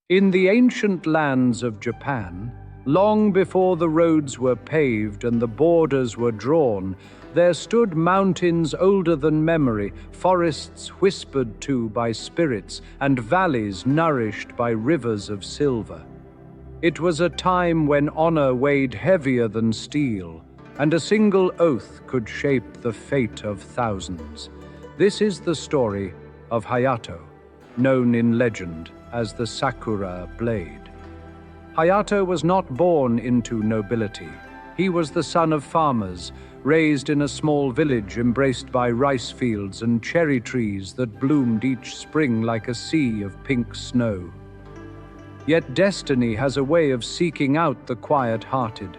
In the ancient lands of Japan, long before the roads were paved and the borders were drawn, there stood mountains older than memory, forests whispered to by spirits, and valleys nourished by rivers of silver. It was a time when honor weighed heavier than steel, and a single oath could shape the fate of thousands. This is the story of Hayato, known in legend as the Sakura Blade. Hayato was not born into nobility. He was the son of farmers, raised in a small village embraced by rice fields and cherry trees that bloomed each spring like a sea of pink snow. Yet destiny has a way of seeking out the quiet-hearted.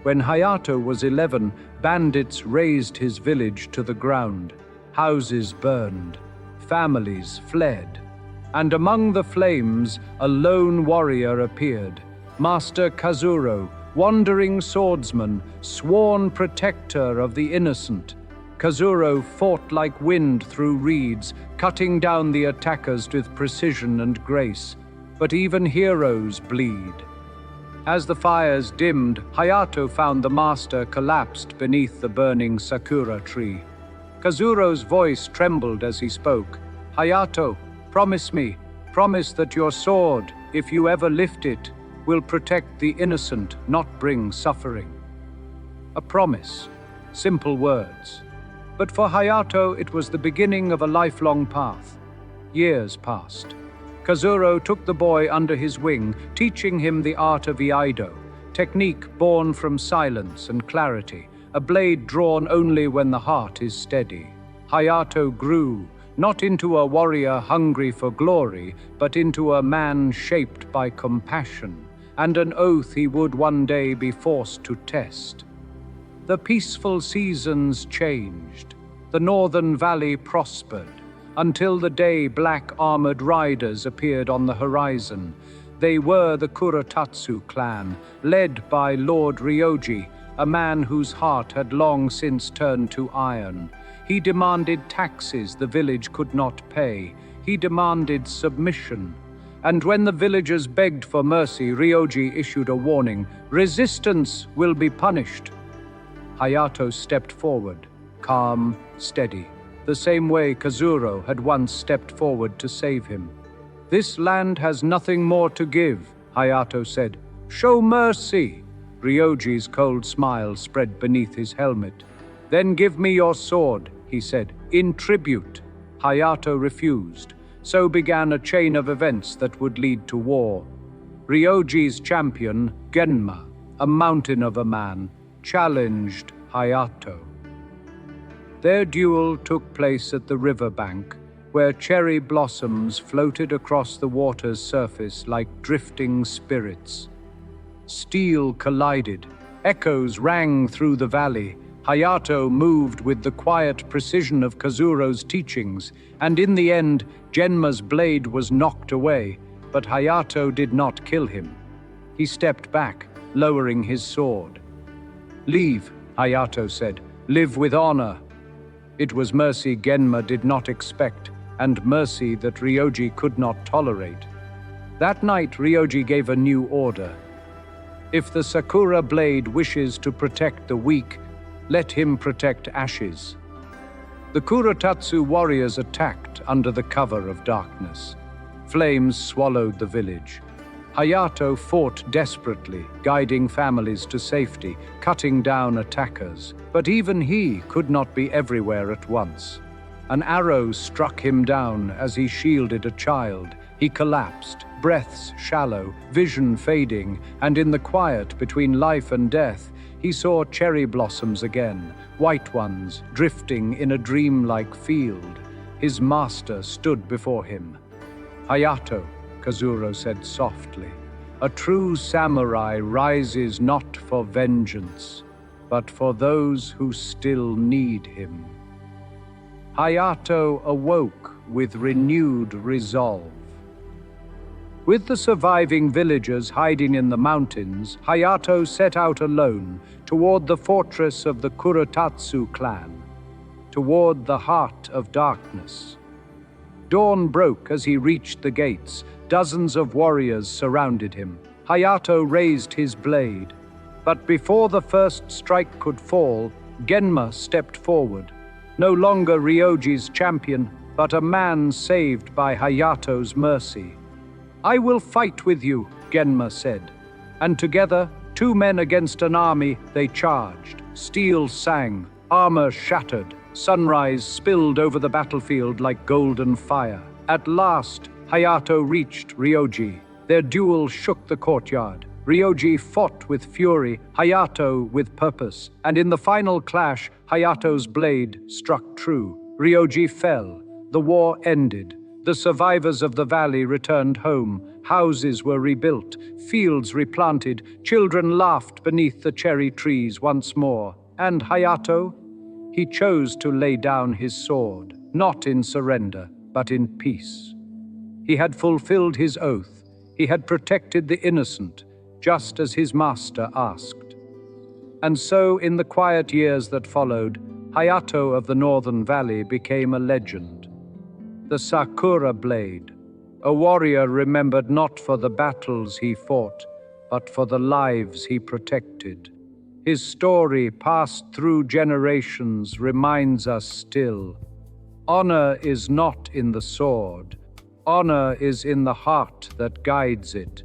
When Hayato was 11, bandits razed his village to the ground. Houses burned, families fled. And among the flames, a lone warrior appeared, Master Kazuro, wandering swordsman, sworn protector of the innocent. Kazuro fought like wind through reeds, cutting down the attackers with precision and grace. But even heroes bleed. As the fires dimmed, Hayato found the master collapsed beneath the burning sakura tree. Kazuro's voice trembled as he spoke. "Hayato, promise me, promise that your sword, if you ever lift it, will protect the innocent, not bring suffering." A promise, simple words. But for Hayato, it was the beginning of a lifelong path. Years passed. Kazuro took the boy under his wing, teaching him the art of iaido, technique born from silence and clarity, a blade drawn only when the heart is steady. Hayato grew, not into a warrior hungry for glory, but into a man shaped by compassion, and an oath he would one day be forced to test. The peaceful seasons changed. The northern valley prospered, until the day black-armored riders appeared on the horizon. They were the Kurotatsu Clan, led by Lord Ryoji, a man whose heart had long since turned to iron. He demanded taxes the village could not pay. He demanded submission. And when the villagers begged for mercy, Ryoji issued a warning: "Resistance will be punished." Hayato stepped forward, calm, steady, the same way Kazuro had once stepped forward to save him. "This land has nothing more to give," Hayato said. "Show mercy." Ryoji's cold smile spread beneath his helmet. "Then give me your sword," he said, "in tribute." Hayato refused. So began a chain of events that would lead to war. Ryoji's champion, Genma, a mountain of a man, challenged Hayato. Their duel took place at the riverbank, where cherry blossoms floated across the water's surface like drifting spirits. Steel collided. Echoes rang through the valley. Hayato moved with the quiet precision of Kazuro's teachings, and in the end, Genma's blade was knocked away, but Hayato did not kill him. He stepped back, lowering his sword. "Leave," Hayato said. "Live with honor." It was mercy Genma did not expect, and mercy that Ryoji could not tolerate. That night, Ryoji gave a new order. "If the Sakura Blade wishes to protect the weak, let him protect ashes." The Kurotatsu warriors attacked under the cover of darkness. Flames swallowed the village. Hayato fought desperately, guiding families to safety, cutting down attackers. But even he could not be everywhere at once. An arrow struck him down as he shielded a child. He collapsed, breaths shallow, vision fading, and in the quiet between life and death, he saw cherry blossoms again, white ones, drifting in a dreamlike field. His master stood before him. "Hayato," Kazuro said softly, "a true samurai rises not for vengeance, but for those who still need him." Hayato awoke with renewed resolve. With the surviving villagers hiding in the mountains, Hayato set out alone toward the fortress of the Kurotatsu Clan, toward the heart of darkness. Dawn broke as he reached the gates. Dozens of warriors surrounded him. Hayato raised his blade. But before the first strike could fall, Genma stepped forward. No longer Ryoji's champion, but a man saved by Hayato's mercy. "I will fight with you," Genma said. And together, two men against an army, they charged. Steel sang, armor shattered, sunrise spilled over the battlefield like golden fire. At last, Hayato reached Ryoji. Their duel shook the courtyard. Ryoji fought with fury, Hayato with purpose, and in the final clash, Hayato's blade struck true. Ryoji fell. The war ended. The survivors of the valley returned home. Houses were rebuilt, fields replanted, children laughed beneath the cherry trees once more. And Hayato? He chose to lay down his sword, not in surrender, but in peace. He had fulfilled his oath. He had protected the innocent, just as his master asked. And so, in the quiet years that followed, Hayato of the Northern Valley became a legend. The Sakura blade, a warrior remembered not for the battles he fought, but for the lives he protected. His story, passed through generations, reminds us still. Honor is not in the sword. Honor is in the heart that guides it.